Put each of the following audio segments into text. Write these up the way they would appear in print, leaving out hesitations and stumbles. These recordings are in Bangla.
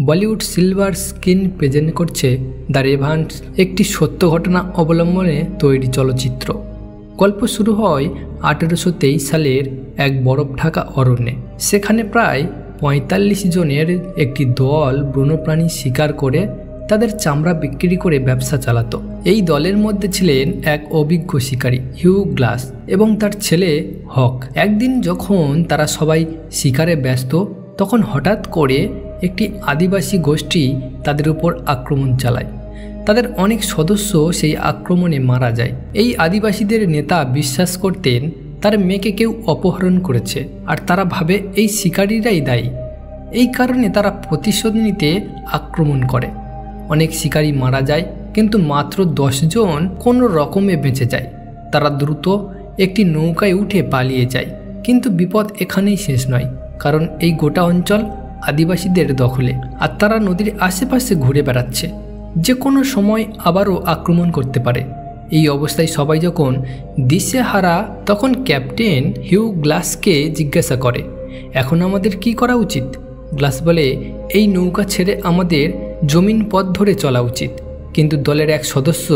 বলিউড সিলভার স্ক্রিন প্রেজেন্ট করছে দ্য রেভান্ট, একটি সত্য ঘটনা অবলম্বনে তৈরি চলচ্চিত্র। গল্প শুরু হয় 1823 সালের এক বরফ ঢাকা অরণ্যে। সেখানে প্রায় 45 জনের একটি দল বন্যপ্রাণী শিকার করে তাদের চামড়া বিক্রি করে ব্যবসা চালাতো। এই দলের মধ্যে ছিলেন এক অভিজ্ঞ শিকারী হিউ গ্লাস এবং তার ছেলে হক। একদিন যখন তারা সবাই শিকারে ব্যস্ত, তখন হঠাৎ করে একটি আদিবাসী গোষ্ঠী তাদের উপর আক্রমণ চালায়। তাদের অনেক সদস্য সেই আক্রমণে মারা যায়। এই আদিবাসীদের নেতা বিশ্বাস করতেন তার মেয়েকে কেউ অপহরণ করেছে, আর তারা ভাবে এই শিকারীরাই দায়ী। এই কারণে তারা প্রতিশোধ নিতে আক্রমণ করে। অনেক শিকারী মারা যায়, কিন্তু মাত্র 10 জন কোনো রকমে বেঁচে যায়। তারা দ্রুত একটি নৌকায় উঠে পালিয়ে যায়। কিন্তু বিপদ এখানেই শেষ নয়, কারণ এই গোটা অঞ্চল আদিবাসীদের দখলে, আর তারা নদীর আশেপাশে ঘুরে বেড়াচ্ছে। যে কোনো সময় আবারও আক্রমণ করতে পারে। এই অবস্থায় সবাই যখন দিশেহারা, তখন ক্যাপ্টেন হিউ গ্লাসকে জিজ্ঞাসা করে, এখন আমাদের কি করা উচিত? গ্লাস বলে, এই নৌকা ছেড়ে আমাদের জমিন পথ ধরে চলা উচিত। কিন্তু দলের এক সদস্য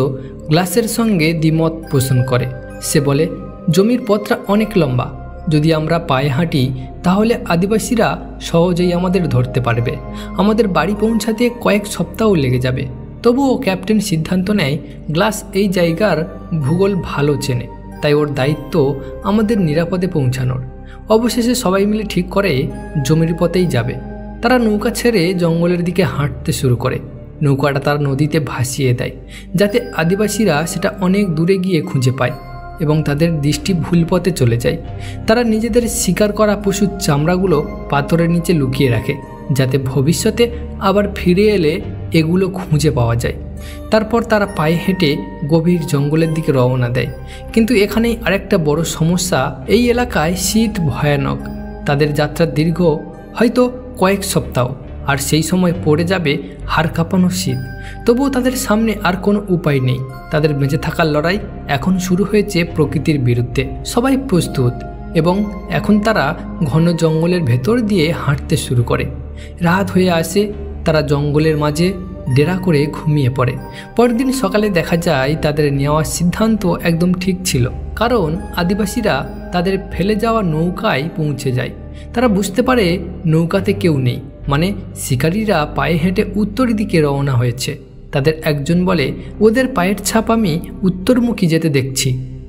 গ্লাসের সঙ্গে দ্বিমত পোষণ করে। সে বলে, জমির পথটা অনেক লম্বা, যদি আমরা পায়ে হাঁটি তাহলে আদিবাসীরা সহজেই আমাদের ধরতে পারবে। আমাদের বাড়ি পৌঁছাতে কয়েক সপ্তাহ লেগে যাবে। তবুও ক্যাপ্টেন সিদ্ধান্ত নেয়, গ্লাস এই জায়গার ভূগোল ভালো চেনে, তাই ওর দায়িত্ব আমাদের নিরাপদে পৌঁছানোর। অবশেষে সবাই মিলে ঠিক করে জমির পথেই যাবে। তারা নৌকা ছেড়ে জঙ্গলের দিকে হাঁটতে শুরু করে। নৌকাটা তার নদীতে ভাসিয়ে দেয়, যাতে আদিবাসীরা সেটা অনেক দূরে গিয়ে খুঁজে পায় এবং তাদের দৃষ্টি ভুল পথে চলে যায়। তারা নিজেদের শিকার করা পশুর চামড়াগুলো পাথরের নিচে লুকিয়ে রাখে, যাতে ভবিষ্যতে আবার ফিরে এলে এগুলো খুঁজে পাওয়া যায়। তারপর তারা পায়ে হেঁটে গভীর জঙ্গলের দিকে রওনা দেয়। কিন্তু এখানেই আরেকটা বড় সমস্যা, এই এলাকায় শীত ভয়ানক। তাদের যাত্রার দীর্ঘ হয়তো কয়েক সপ্তাহ, আর সেই সময় পড়ে যাবে হাড় কাঁপানো শীত। তবুও তাদের সামনে আর কোনো উপায় নেই। তাদের বেঁচে থাকার লড়াই এখন শুরু হয়েছে প্রকৃতির বিরুদ্ধে। সবাই প্রস্তুত এবং এখন তারা ঘন জঙ্গলের ভেতর দিয়ে হাঁটতে শুরু করে। রাত হয়ে আসে, তারা জঙ্গলের মাঝে ডেরা করে ঘুমিয়ে পড়ে। পরের দিন সকালে দেখা যায় তাদের নেওয়া সিদ্ধান্ত একদম ঠিক ছিল, কারণ আদিবাসীরা তাদের ফেলে যাওয়া নৌকায় পৌঁছে যায়। তারা বুঝতে পারে নৌকাতে কেউ নেই, মানে শিকারীরা পায়ে হেঁটে উত্তর দিকে রওনা হয়েছে। তাদের একজন বলে, ওদের পায়ের ছাপ আমি উত্তরমুখী যেতে দেখছি।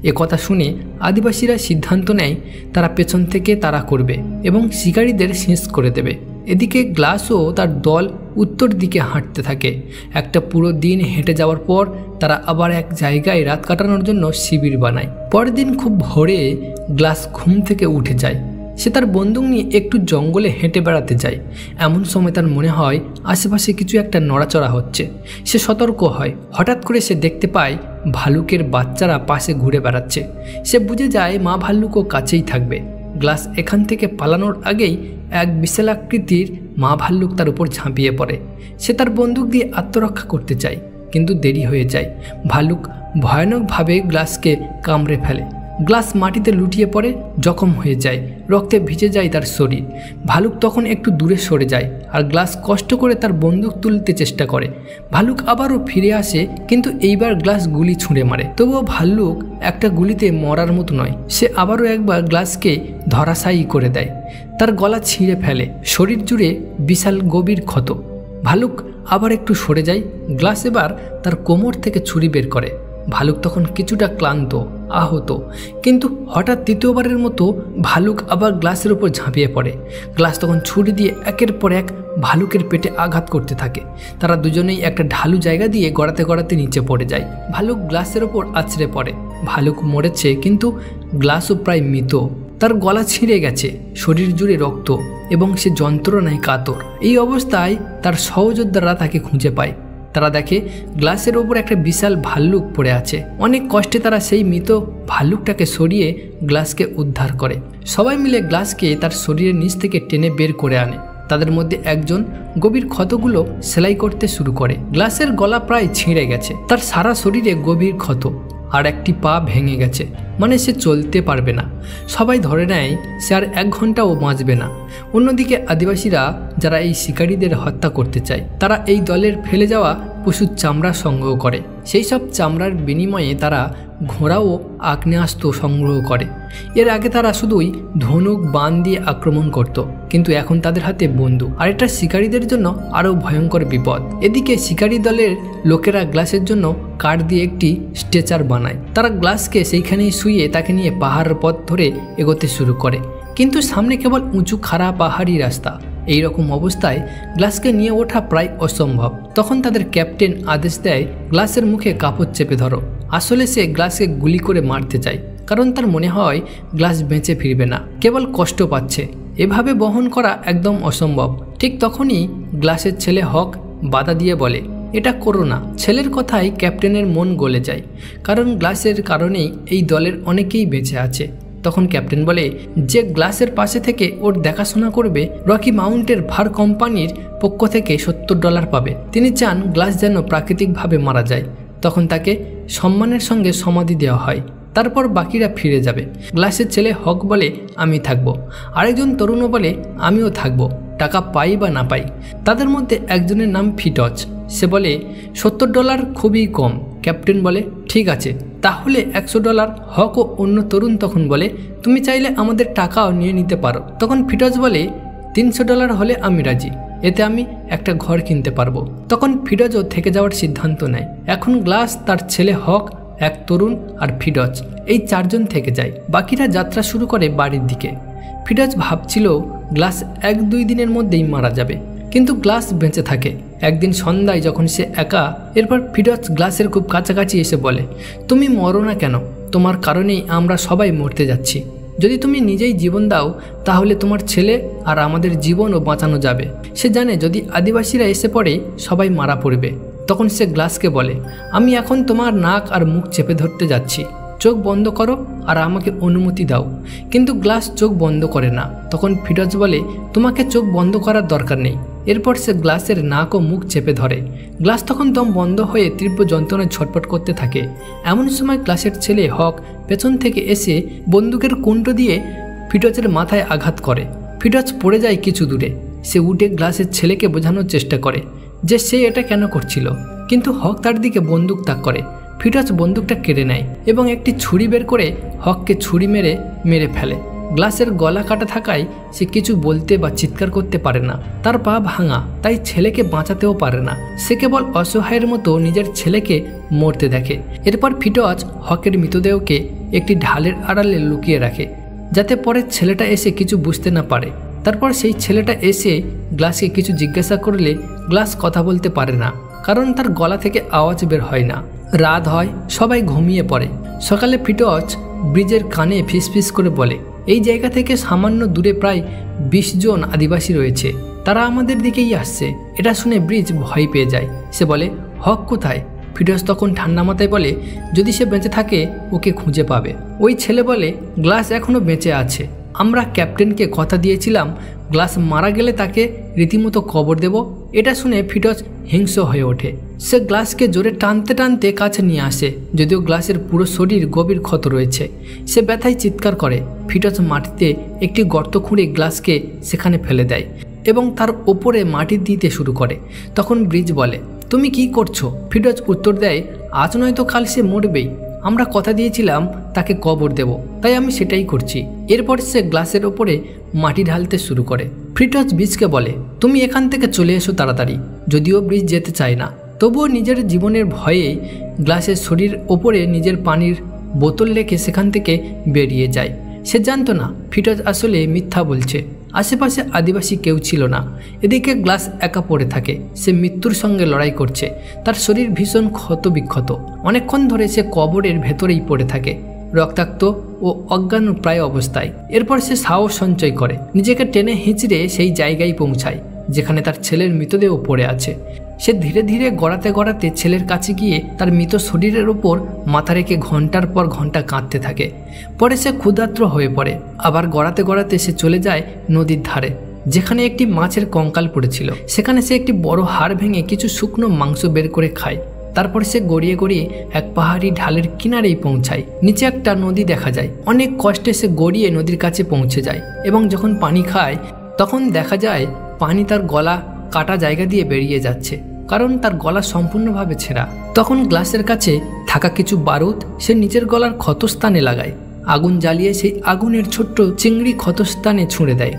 এ কথা শুনে আদিবাসীরা সিদ্ধান্ত নেয় তারা পেছন থেকে তাড়া করবে এবং শিকারীদের শেষ করে দেবে। এদিকে গ্লাসও তার দল উত্তর দিকে হাঁটতে থাকে। একটা পুরো দিন হেঁটে যাওয়ার পর তারা আবার এক জায়গায় রাত কাটানোর জন্য শিবির বানায়। পরের দিন খুব ভোরে গ্লাস ঘুম থেকে উঠে যায়। সে তার বন্দুক নিয়ে একটু জঙ্গলে হেঁটে বেড়াতে যায়। এমন সময় তার মনে হয় আশেপাশে কিছু একটা নড়াচড়া হচ্ছে। সে সতর্ক হয়। হঠাৎ করে সে দেখতে পায় ভালুকের বাচ্চারা পাশে ঘুরে বেড়াচ্ছে। সে বুঝে যায় মা ভাল্লুকও কাছেই থাকবে। গ্লাস এখান থেকে পালানোর আগেই এক বিশালাকৃতির মা ভাল্লুক তার উপর ঝাঁপিয়ে পড়ে। সে তার বন্দুক দিয়ে আত্মরক্ষা করতে চায়, কিন্তু দেরি হয়ে যায়। ভাল্লুক ভয়ানকভাবে গ্লাসকে কামড়ে ফেলে। গ্লাস মাটিতে লুটিয়ে পড়ে, জখম হয়ে যায়, রক্তে ভিজে যায় তার শরীর। ভালুক তখন একটু দূরে সরে যায়, আর গ্লাস কষ্ট করে তার বন্দুক তুলতে চেষ্টা করে। ভালুক আবারও ফিরে আসে, কিন্তু এইবার গ্লাস গুলি ছুঁড়ে মারে। তবুও ভাল্লুক একটা গুলিতে মরার মতো নয়। সে আবারও একবার গ্লাসকে ধরাশায়ী করে দেয়, তার গলা ছিঁড়ে ফেলে। শরীর জুড়ে বিশাল গভীর ক্ষত। ভালুক আবার একটু সরে যায়। গ্লাস এবার তার কোমর থেকে ছুরি বের করে। ভালুক তখন কিছুটা ক্লান্ত, আহত, কিন্তু হঠাৎ দ্বিতীয়বারের মতো ভালুক আবার গ্লাসের উপর ঝাঁপিয়ে পড়ে। গ্লাস তখন ছুরি দিয়ে একের পর এক ভালুকের পেটে আঘাত করতে থাকে। তারা দুজনেই একটা ঢালু জায়গা দিয়ে গড়াতে গড়াতে নিচে পড়ে যায়। ভালুক গ্লাসের ওপর আছড়ে পড়ে। ভালুক মরেছে, কিন্তু গ্লাসও প্রায় মৃত। তার গলা ছিঁড়ে গেছে, শরীর জুড়ে রক্ত, এবং সে যন্ত্রণায় কাতর। এই অবস্থায় তার সহযোদ্ধারা তাকে খুঁজে পায়। তারা দেখে গ্লাসের ওপর একটা বিশাল ভাল্লুক পড়ে আছে। অনেক কষ্টে তারা সেই মৃত ভাল্লুকটাকে সরিয়ে গ্লাসকে উদ্ধার করে। সবাই মিলে গ্লাসকে তার শরীরের নিচ থেকে টেনে বের করে আনে। তাদের মধ্যে একজন গভীর ক্ষতগুলো সেলাই করতে শুরু করে। গ্লাসের গলা প্রায় ছিঁড়ে গেছে, তার সারা শরীরে গভীর ক্ষত, আর একটি পা ভেঙে গেছে, মানে সে চলতে পারবে না। সবাই ধরে নেয় সে আর 1 ঘন্টাও বাঁচবে না। অন্যদিকে আদিবাসীরা যারা এই শিকারীদের হত্যা করতে চায় তারা এই দলের ফেলে যাওয়া পশুর চামড়া সংগ্রহ করে। সেই সব চামড়ার বিনিময়ে তারা ঘোড়া ও আগ্নেয়াস্ত্র সংগ্রহ করে। এর আগে তারা শুধুই ধনুক বাণ দিয়ে আক্রমণ করত, কিন্তু এখন তাদের হাতে বন্দুক, আর এটা শিকারীদের জন্য আরও ভয়ঙ্কর বিপদ। এদিকে শিকারী দলের লোকেরা গ্লাসের জন্য কাঠ দিয়ে একটি স্ট্রেচার বানায়। তারা গ্লাসকে সেইখানেই শুইয়ে তাকে নিয়ে পাহাড়ের পথ ধরে এগোতে শুরু করে, কিন্তু সামনে কেবল উঁচু খাড়া পাহাড়ি রাস্তা। এই রকম অবস্থায় গ্লাসকে নিয়ে ওঠা প্রায় অসম্ভব। তখন তাদের ক্যাপ্টেন আদেশ দেয়, গ্লাসের মুখে কাপড় চেপে ধরো। আসলে সে গ্লাসকে গুলি করে মারতে চায়, কারণ তার মনে হয় গ্লাস বেঁচে ফিরবে না, কেবল কষ্ট পাচ্ছে। এভাবে বহন করা একদম অসম্ভব। ঠিক তখনই গ্লাসের ছেলে হক বাধা দিয়ে বলে, এটা করো না। ছেলের কথায় ক্যাপ্টেনের মন গলে যায়, কারণ গ্লাসের কারণেই এই দলের অনেকেই বেঁচে আছে। তখন ক্যাপ্টেন বলে, যে গ্লাসের পাশে থেকে ওর দেখাশোনা করবে রকি মাউন্টের ফার কোম্পানির পক্ষ থেকে $70 পাবে। তিনি চান গ্লাস যেন প্রাকৃতিকভাবে মারা যায়। তখন তাকে সম্মানের সঙ্গে সমাধি দেওয়া হয়, তারপর বাকিরা ফিরে যাবে। গ্লাসের ছেলে হক বলে, আমি থাকবো। আরেকজন তরুণও বলে, আমিও থাকবো, টাকা পাই বা না পাই। তাদের মধ্যে একজনের নাম ফিটজ। সে বলে, $70 খুবই কম। ক্যাপ্টেন বলে, ঠিক আছে, তাহলে $100। হক ও অন্য তরুণ তখন বলে, তুমি চাইলে আমাদের টাকাও নিয়ে নিতে পারো। তখন ফিটজ বলে, $300 হলে আমি রাজি, এতে আমি একটা ঘর কিনতে পারবো। তখন ফিটজও থেকে যাওয়ার সিদ্ধান্ত নেয়। এখন গ্লাস, তার ছেলে হক, এক তরুণ আর ফিটজ, এই 4 জন থেকে যায়। বাকিরা যাত্রা শুরু করে বাড়ির দিকে। ফিটজ ভাবছিল গ্লাস 1-2 দিনের মধ্যেই মারা যাবে, কিন্তু গ্লাস বেঁচে থাকে। একদিন সন্ধ্যায় যখন সে একা, এরপর ফিটজ গ্লাসের খুব কাছাকাছি এসে বলে, তুমি মরো না কেন? তোমার কারণেই আমরা সবাই মরতে যাচ্ছি। যদি তুমি নিজেই জীবন দাও তাহলে তোমার ছেলে আর আমাদের জীবনও বাঁচানো যাবে। সে জানে যদি আদিবাসীরা এসে পড়ে সবাই মারা পড়বে। তখন সে গ্লাসকে বলে, আমি এখন তোমার নাক আর মুখ চেপে ধরতে যাচ্ছি, চোখ বন্ধ করো আর আমাকে অনুমতি দাও। কিন্তু গ্লাস চোখ বন্ধ করে না। তখন ফিটজ বলে, তোমাকে চোখ বন্ধ করার দরকার নেই। এরপর সে গ্লাসের নাক ও মুখ চেপে ধরে। গ্লাস তখন দম বন্ধ হয়ে তীব্র যন্ত্রণায় ছটফট করতে থাকে। এমন সময় গ্লাসের ছেলে হক পেছন থেকে এসে বন্দুকের কুণ্ড দিয়ে ফিটজের মাথায় আঘাত করে। ফিটজ পড়ে যায় কিছু দূরে। সে উঠে গ্লাসের ছেলেকে বোঝানোর চেষ্টা করে যে সে এটা কেন করছিল, কিন্তু হক তার দিকে বন্দুক তাক করে। ফিটজ বন্দুকটা কেড়ে নেয় এবং একটি ছুরি বের করে হককে ছুরি মেরে ফেলে। গ্লাসের গলা কাটা থাকায় সে কিছু বলতে বা চিৎকার করতে পারে না। তার পা ভাঙা, তাই ছেলেকে বাঁচাতেও পারে না। সে কেবল অসহায়ের মতো নিজের ছেলেকে মরতে দেখে। এরপর ফিটজ হকের মৃতদেহকে একটি ঢালের আড়ালে লুকিয়ে রাখে, যাতে পরে ছেলেটা এসে কিছু বুঝতে না পারে। তারপর সেই ছেলেটা এসে গ্লাসকে কিছু জিজ্ঞাসা করলে গ্লাস কথা বলতে পারে না, কারণ তার গলা থেকে আওয়াজ বের হয় না। রাত হয়, সবাই ঘুমিয়ে পড়ে। সকালে ফিটজ ব্রিজের কানে ফিসফিস করে বলে, এই জায়গা থেকে সামান্য দূরে প্রায় 20 জন আদিবাসী রয়েছে, তারা আমাদের দিকেই আসছে। এটা শুনে ব্রিজ ভয় পেয়ে যায়। সে বলে, হক কোথায়? ফিটজ তখন ঠান্ডা মাথায় বলে, যদি সে বেঁচে থাকে ওকে খুঁজে পাবে। ওই ছেলে বলে, গ্লাস এখনও বেঁচে আছে। আমরা ক্যাপ্টেনকে কথা দিয়েছিলাম গ্লাস মারা গেলে তাকে রীতিমতো কবর দেব। এটা শুনে ফিটজ হিংস্র হয়ে ওঠে। সে গ্লাসকে জোরে টানতে টানতে কাছে নিয়ে আসে, যদিও গ্লাসের পুরো শরীর গভীর ক্ষত রয়েছে। সে ব্যথায় চিৎকার করে। ফিটজ মাটিতে একটি গর্ত খুঁড়ে গ্লাসকে সেখানে ফেলে দেয় এবং তার ওপরে মাটি দিতে শুরু করে। তখন ব্রিজ বলে, তুমি কি করছো? ফিটজ উত্তর দেয়, আজ নয়তো কাল সে মরবেই। আমরা কথা দিয়েছিলাম তাকে কবর দেব, তাই আমি সেটাই করছি। এরপর সে গ্লাসের ওপরে মাটি ঢালতে শুরু করে। ফিটজ ব্রিজকে বলে, তুমি এখান থেকে চলে এসো তাড়াতাড়ি। যদিও ব্রিজ যেতে চায় না, তবুও নিজের জীবনের ভয়ে গ্লাসের শরীর ওপরে নিজের পানির বোতল রেখে সেখান থেকে বেরিয়ে যায়। সে জানতো না ফিটজ আসলে মিথ্যা বলছে। আশেপাশে আদিবাসী কেউ ছিল না। এদিকে গ্লাস একা পড়ে থাকে। সে মৃত্যুর সঙ্গে লড়াই করছে। তার শরীর ভীষণ ক্ষত বিক্ষত। অনেকক্ষণ ধরে সে কবরের ভেতরেই পড়ে থাকে, রক্তাক্ত ও অজ্ঞান প্রায় অবস্থায়। এরপর সে সাহস সঞ্চয় করে নিজেকে টেনে হিঁচড়ে সেই জায়গায় পৌঁছায় যেখানে তার ছেলের মৃতদেহ পড়ে আছে। সে ধীরে ধীরে গড়াতে গড়াতে ছেলের কাছে গিয়ে তার মৃত শরীরের ওপর মাথা রেখে ঘন্টার পর ঘন্টা কাঁদতে থাকে। পরে সে ক্ষুধার্ত হয়ে পড়ে। আবার গড়াতে গড়াতে সে চলে যায় নদীর ধারে, যেখানে একটি মাছের কঙ্কাল পড়েছিল। সেখানে সে একটি বড় হাড় ভেঙে কিছু শুকনো মাংস বের করে খায়। তারপর সে গড়িয়ে গড়িয়ে এক পাহাড়ি ঢালের কিনারেই পৌঁছায়। নিচে একটা নদী দেখা যায়। অনেক কষ্টে সে গড়িয়ে নদীর কাছে পৌঁছে যায় এবং যখন পানি খায় তখন দেখা যায় পানি তার গলা কাটা জায়গা দিয়ে বেরিয়ে যাচ্ছে, কারণ তার গলা সম্পূর্ণভাবে ছেঁড়া। তখন গ্লাসের কাছে থাকা কিছু বারুদ সে নিজের গলার ক্ষতস্থানে লাগায়। আগুন জ্বালিয়ে সেই আগুনের ছোট্ট চিংড়ি ক্ষতস্থানে ছুঁড়ে দেয়।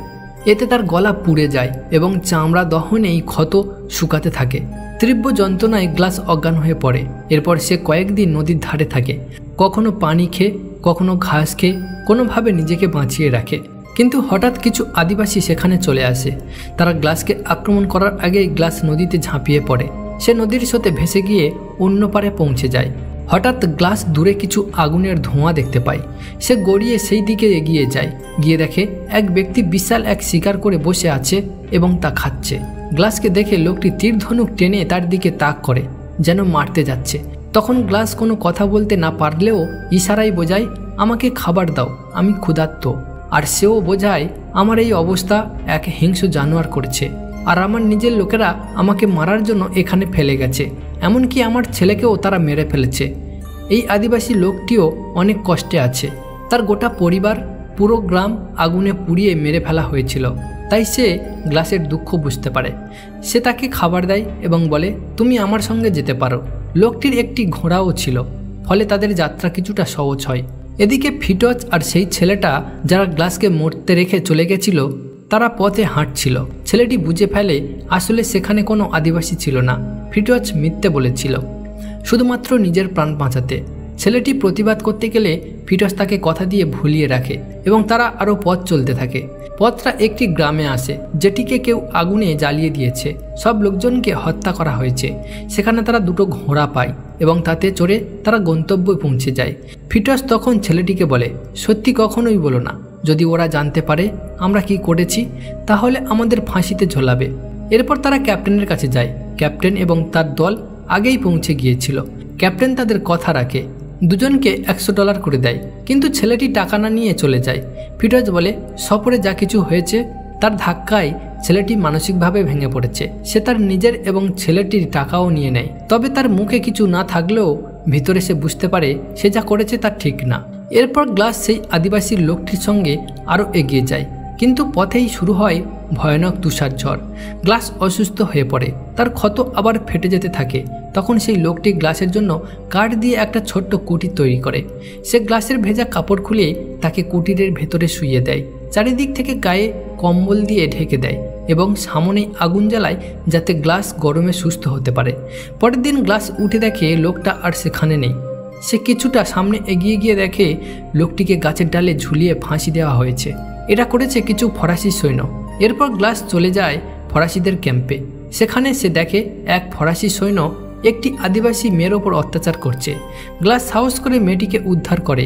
এতে তার গলা পুড়ে যায় এবং চামড়া দহনেই ক্ষত শুকাতে থাকে। তীব্র যন্ত্রণায় গ্লাস অজ্ঞান হয়ে পড়ে। এরপর সে কয়েকদিন নদীর ধারে থাকে, কখনো পানি খেয়ে, কখনো ঘাস খেয়ে কোনোভাবে নিজেকে বাঁচিয়ে রাখে। কিন্তু হঠাৎ কিছু আদিবাসী সেখানে চলে আসে। তারা গ্লাসকে আক্রমণ করার আগেই গ্লাস নদীতে ঝাঁপিয়ে পড়ে। সে নদীর স্রোতে ভেসে গিয়ে অন্য পারে পৌঁছে যায়। হঠাৎ গ্লাস দূরে কিছু আগুনের ধোঁয়া দেখতে পায়। সে গড়িয়ে সেই দিকে এগিয়ে যায়। গিয়ে দেখে এক ব্যক্তি বিশাল এক শিকার করে বসে আছে এবং তা খাচ্ছে। গ্লাসকে দেখে লোকটি তীর ধনুক টেনে তার দিকে তাক করে, যেন মারতে যাচ্ছে। তখন গ্লাস কোনো কথা বলতে না পারলেও ইশারায় বোঝায়, আমাকে খাবার দাও, আমি ক্ষুধার্ত। আর সেও বোঝায়, আমার এই অবস্থা এক হিংস্র জানোয়ার করেছে, আর আমার নিজের লোকেরা আমাকে মারার জন্য এখানে ফেলে গেছে, এমনকি আমার ছেলেকেও তারা মেরে ফেলেছে। এই আদিবাসী লোকটিও অনেক কষ্টে আছে। তার গোটা পরিবার, পুরো গ্রাম আগুনে পুড়িয়ে মেরে ফেলা হয়েছিল। তাই সে গ্লাসের দুঃখ বুঝতে পারে। সে তাকে খাবার দেয় এবং বলে, তুমি আমার সঙ্গে যেতে পারো। লোকটির একটি ঘোড়াও ছিল, ফলে তাদের যাত্রা কিছুটা সহজ হয়। এদিকে ফিটজ আর সেই ছেলেটা যারা গ্লাসকে মরতে রেখে চলে গেছিল, তারা পথে হাঁটছিল। ছেলেটি বুঝে ফেলে আসলে সেখানে কোনো আদিবাসী ছিল না। ফিটজ মিথ্যে বলেছিল শুধুমাত্র নিজের প্রাণ বাঁচাতে। ছেলেটি প্রতিবাদ করতে গেলে ফিটজ তাকে কথা দিয়ে ভুলিয়ে রাখে এবং তারা আরও পথ চলতে থাকে। পথটা একটি গ্রামে আসে, যেটিকে কেউ আগুনে জ্বালিয়ে দিয়েছে। সব লোকজনকে হত্যা করা হয়েছে। সেখানে তারা দুটো ঘোড়া পায় এবং তাতে চড়ে তারা গন্তব্যে পৌঁছে যায়। ফিটজ তখন ছেলেটিকে বলে, সত্যি কখনোই বলো না। যদি ওরা জানতে পারে আমরা কি করেছি, তাহলে আমাদের ফাঁসিতে ঝোলাবে। এরপর তারা ক্যাপ্টেনের কাছে যায়। ক্যাপ্টেন এবং তার দল আগেই পৌঁছে গিয়েছিল। ক্যাপ্টেন তাদের কথা রাখে, দুজনকে $100 করে দেয়, কিন্তু ছেলেটি টাকা না নিয়ে চলে যায়। ফিটজ বলে, সফরে যা কিছু হয়েছে তার ধাক্কায় ছেলেটি মানসিকভাবে ভেঙে পড়েছে। সে তার নিজের এবং ছেলেটির টাকাও নিয়ে নেয়। তবে তার মুখে কিছু না থাকলেও ভিতরে সে বুঝতে পারে সে যা করেছে তা ঠিক না। এরপর গ্লাস সেই আদিবাসী লোকটির সঙ্গে আরও এগিয়ে যায়, কিন্তু পথেই শুরু হয় ভয়ানক তুষার ঝড়। গ্লাস অসুস্থ হয়ে পড়ে, তার ক্ষত আবার ফেটে যেতে থাকে। তখন সেই লোকটি গ্লাসের জন্য কাঠ দিয়ে একটা ছোট্ট কুটির তৈরি করে। সে গ্লাসের ভেজা কাপড় খুলে তাকে কুটিরের ভেতরে শুইয়ে দেয়। চারিদিক থেকে গায়ে কম্বল দিয়ে ঢেকে দেয় এবং সামনেই আগুন জ্বালায়, যাতে গ্লাস গরমে সুস্থ হতে পারে। পরের দিন গ্লাস উঠে দেখে লোকটা আর সেখানে নেই। সে কিছুটা সামনে এগিয়ে গিয়ে দেখে লোকটিকে গাছের ডালে ঝুলিয়ে ফাঁসি দেওয়া হয়েছে। এটা করেছে কিছু ফরাসি সৈন্য। এরপর গ্লাস চলে যায় ফরাসিদের ক্যাম্পে। সেখানে সে দেখে এক ফরাসি সৈন্য একটি আদিবাসী মেয়ের ওপর অত্যাচার করছে। গ্লাস সাহস করে মেয়েটিকে উদ্ধার করে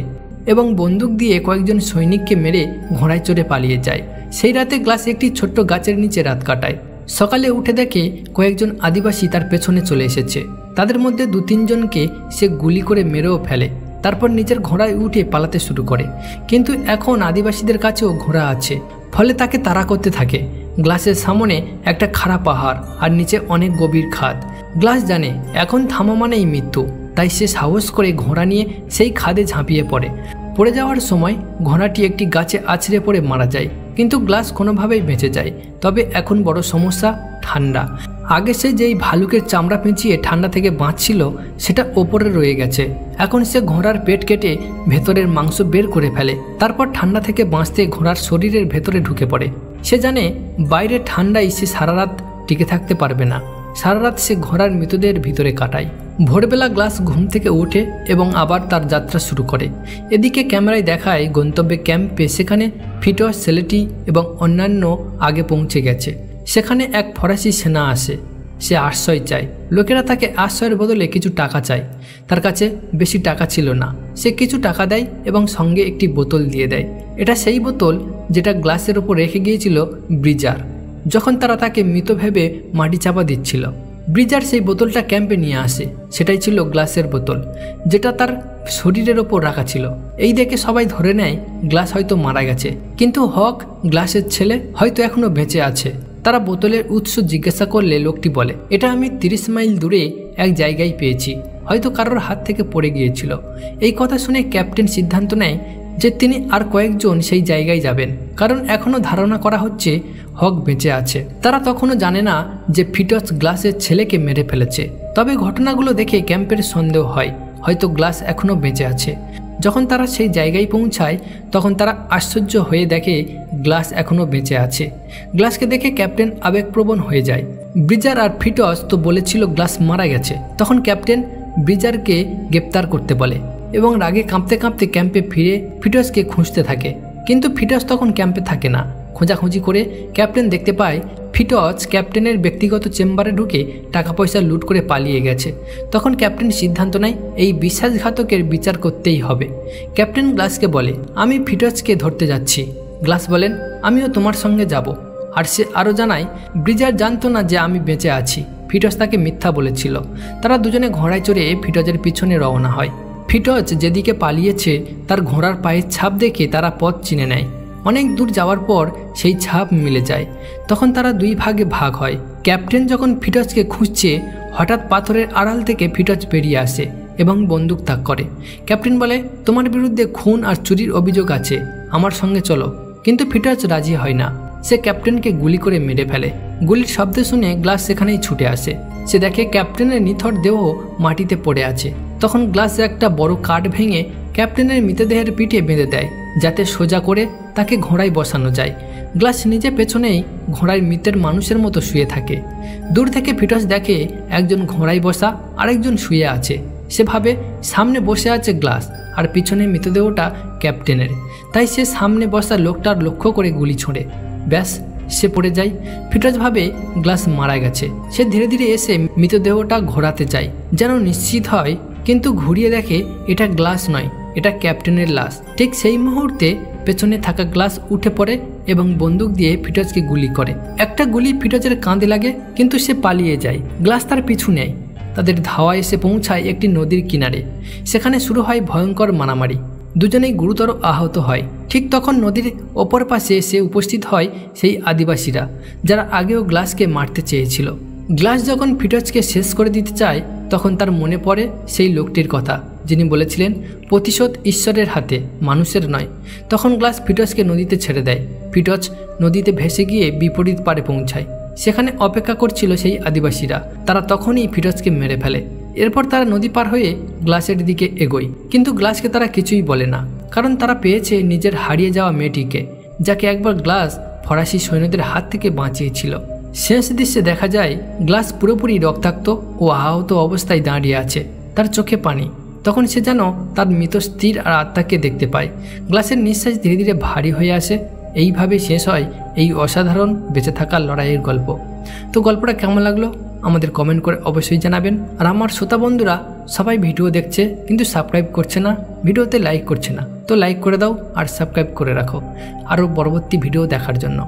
এবং বন্দুক দিয়ে কয়েকজন সৈনিককে মেরে ঘোড়ায় চড়ে পালিয়ে যায়। সেই রাতে গ্লাস একটি ছোট্ট গাছের নিচে রাত কাটায়। সকালে উঠে দেখে কয়েকজন আদিবাসী তার পেছনে চলে এসেছে। তাদের মধ্যে 2-3 জনকে সে গুলি করে মেরেও ফেলে। তারপর নিজের ঘোড়ায় উঠে পালাতে শুরু করে, কিন্তু এখন আদিবাসীদের কাছেও ঘোড়া আছে, ফলে তাকে তাড়া করতে থাকে। গ্লাসের সামনে একটা খাড়া পাহাড় আর নিচে অনেক গভীর খাদ। গ্লাস জানে এখন থামা মানেই মৃত্যু, তাই সে সাহস করে ঘোড়া নিয়ে সেই খাদে ঝাঁপিয়ে পড়ে। পড়ে যাওয়ার সময় ঘোড়াটি একটি গাছে আছড়ে পড়ে মারা যায়, কিন্তু গ্লাস কোনোভাবেই বেঁচে যায়। তবে এখন বড় সমস্যা ঠান্ডা। আগে সে যেই ভালুকের চামড়া পেঁচিয়ে ঠান্ডা থেকে বাঁচছিল সেটা ওপরে রয়ে গেছে। এখন সে ঘোড়ার পেট কেটে ভেতরের মাংস বের করে ফেলে। তারপর ঠান্ডা থেকে বাঁচতে ঘোড়ার শরীরের ভেতরে ঢুকে পড়ে। সে জানে বাইরে ঠান্ডায় সে সারা রাত টিকে থাকতে পারবে না। সারা রাত সে ঘোড়ার মৃতদেহের ভিতরে কাটায়। ভোরবেলা গ্লাস ঘুম থেকে ওঠে এবং আবার তার যাত্রা শুরু করে। এদিকে ক্যামেরায় দেখায় গন্তব্যে ক্যাম্পে সেখানে ফিটজ, ছেলেটি এবং অন্যান্য আগে পৌঁছে গেছে। সেখানে এক ফরাসি সেনা আসে। সে আশ্রয় চায়। লোকেরা তাকে আশ্রয়ের বদলে কিছু টাকা চায়। তার কাছে বেশি টাকা ছিল না। সে কিছু টাকা দেয় এবং সঙ্গে একটি বোতল দিয়ে দেয়। এটা সেই বোতল যেটা গ্লাসের ওপর রেখে গিয়েছিল ব্রিজার, যখন তারা তাকে মৃত ভেবে মাটি চাপা দিচ্ছিল। ব্রিজার সেই বোতলটা ক্যাম্পে নিয়ে আসে। সেটাই ছিল গ্লাসের বোতল, যেটা তার শরীরের ওপর রাখা ছিল। এই দেখে সবাই ধরে নেয় গ্লাস হয়তো মারা গেছে, কিন্তু হক, গ্লাসের ছেলে, হয়তো এখনো বেঁচে আছে। তারা বোতলের উৎস জিজ্ঞাসা করলে লোকটি বলে, এটা আমি 30 মাইল দূরে এক জায়গায় পেয়েছি, হয়তো কারোর হাত থেকে পড়ে গিয়েছিল। এই কথা শুনে ক্যাপ্টেন সিদ্ধান্ত নেয় যে তিনি আর কয়েকজন সেই জায়গায় যাবেন, কারণ এখনও ধারণা করা হচ্ছে হক বেঁচে আছে। তারা তখনও জানে না যে ফিটজ গ্লাসের ছেলেকে মেরে ফেলেছে। তবে ঘটনাগুলো দেখে ক্যাম্পের সন্দেহ হয় হয়তো গ্লাস এখনও বেঁচে আছে। যখন তারা সেই জায়গায় পৌঁছায় তখন তারা আশ্চর্য হয়ে দেখে গ্লাস এখনও বেঁচে আছে। গ্লাসকে দেখে ক্যাপ্টেন আবেগপ্রবণ হয়ে যায়। ব্রিজার আর ফিটজ তো বলেছিল গ্লাস মারা গেছে। তখন ক্যাপ্টেন ব্রিজারকে গ্রেপ্তার করতে বলে এবং রাগে কাঁপতে কাঁপতে ক্যাম্পে ফিরে ফিটজকে খুঁজতে থাকে, কিন্তু ফিটজ তখন ক্যাম্পে থাকে না। খোঁজাখুঁজি করে ক্যাপ্টেন দেখতে পায় ফিটজ ক্যাপ্টেনের ব্যক্তিগত চেম্বারে ঢুকে টাকা পয়সা লুট করে পালিয়ে গেছে। তখন ক্যাপ্টেন সিদ্ধান্ত নেয় এই বিশ্বাসঘাতকের বিচার করতেই হবে। ক্যাপ্টেন গ্লাসকে বলে, আমি ফিটজকে ধরতে যাচ্ছি। গ্লাস বলেন, আমিও তোমার সঙ্গে যাব। আর সে আরও জানায়, ব্রিজার জানতো না যে আমি বেঁচে আছি। ফিটজ তাকে মিথ্যা বলেছিল। তারা দুজনে ঘোড়ায় চড়ে ফিটজের পিছনে রওনা হয়। ফিটজ যেদিকে পালিয়েছে তার ঘোড়ার পায়ের ছাপ দেখে তারা পথ চিনে নেয়। অনেক দূর যাওয়ার পর সেই ছাপ মিলে যায়। তখন তারা দুই ভাগে ভাগ হয়। ক্যাপ্টেন যখন ফিটজকে খুঁজছে হঠাৎ পাথরের আড়াল থেকে ফিটজ বেরিয়ে আসে এবং বন্দুক তাক করে। ক্যাপ্টেন বলে, তোমার বিরুদ্ধে খুন আর চুরির অভিযোগ আছে, আমার সঙ্গে চলো। কিন্তু ফিটজ রাজি হয় না। সে ক্যাপ্টেনকে গুলি করে মেরে ফেলে। গুলির শব্দ শুনে গ্লাস সেখানেই ছুটে আসে। সে দেখে ক্যাপ্টেনের নিথর দেহ মাটিতে পড়ে আছে। তখন গ্লাস একটা বড় কাঠ ভেঙে ক্যাপ্টেনের মৃতদেহের পিঠে বেঁধে দেয় যাতে সোজা করে তাকে ঘোড়ায় বসানো যায়। গ্লাস নিজে পেছনেই ঘোড়ায় মৃতের মানুষের মতো শুয়ে থাকে। দূর থেকে ফিটজ দেখে একজন ঘোড়ায় বসা আরেকজন শুয়ে আছে। সে ভাবে সামনে বসে আছে গ্লাস আর পিছনে মৃতদেহটা ক্যাপ্টেনের, তাই সে সামনে বসা লোকটার লক্ষ্য করে গুলি ছোঁড়ে। ব্যাস, সে পড়ে যায়। ফিটজ ভাবে গ্লাস মারা গেছে। সে ধীরে ধীরে এসে মৃতদেহটা ঘোরাতে চায় যেন নিশ্চিত হয়, কিন্তু ঘুরিয়ে দেখে এটা গ্লাস নয়, এটা ক্যাপ্টেনের লাশ। ঠিক সেই মুহূর্তে পেছনে থাকা গ্লাস উঠে পড়ে এবং বন্দুক দিয়ে ফিটজকে গুলি করে। একটা গুলি ফিটজের কাঁধে লাগে, কিন্তু সে পালিয়ে যায়। গ্লাস তার পিছু নেয়। তাদের ধাওয়া এসে পৌঁছায় একটি নদীর কিনারে। সেখানে শুরু হয় ভয়ঙ্কর মারামারি। দুজনেই গুরুতর আহত হয়। ঠিক তখন নদীর অপর পাশে এসে উপস্থিত হয় সেই আদিবাসীরা যারা আগেও গ্লাসকে মারতে চেয়েছিল। গ্লাস যখন ফিটজকে শেষ করে দিতে চায় তখন তার মনে পড়ে সেই লোকটির কথা যিনি বলেছিলেন প্রতিশোধ ঈশ্বরের হাতে, মানুষের নয়। তখন গ্লাস ফিটজকে নদীতে ছেড়ে দেয়। ফিটজ নদীতে ভেসে গিয়ে বিপরীত পারে পৌঁছায়। সেখানে অপেক্ষা করছিল সেই আদিবাসীরা। তারা তখনই ফিটজকে মেরে ফেলে। এরপর তারা নদী পার হয়ে গ্লাসের দিকে এগোয়, কিন্তু গ্লাসকে তারা কিছুই বলে না, কারণ তারা পেয়েছে নিজের হারিয়ে যাওয়া মেয়েটিকে, যাকে একবার গ্লাস ফরাসি সৈন্যদের হাত থেকে বাঁচিয়েছিল। শেষ দৃশ্যে দেখা যায় গ্লাস পুরোপুরি রক্তাক্ত ও আহত অবস্থায় দাঁড়িয়ে আছে, তার চোখে পানি। তখন সে যেন তার মৃত স্ত্রীর আর আত্মাকে দেখতে পায়। গ্লাসের নিঃশ্বাস ধীরে ধীরে ভারী হয়ে আসে। এইভাবে শেষ হয় এই অসাধারণ বেঁচে থাকার লড়াইয়ের গল্প। তো গল্পটা কেমন লাগলো আমাদের কমেন্ট করে অবশ্যই জানাবেন। আর আমার শ্রোতা বন্ধুরা সবাই ভিডিও দেখছে কিন্তু সাবস্ক্রাইব করছে না, ভিডিওতে লাইক করছে না, তো লাইক করে দাও আর সাবস্ক্রাইব করে রাখো আরও পরবর্তী ভিডিও দেখার জন্য।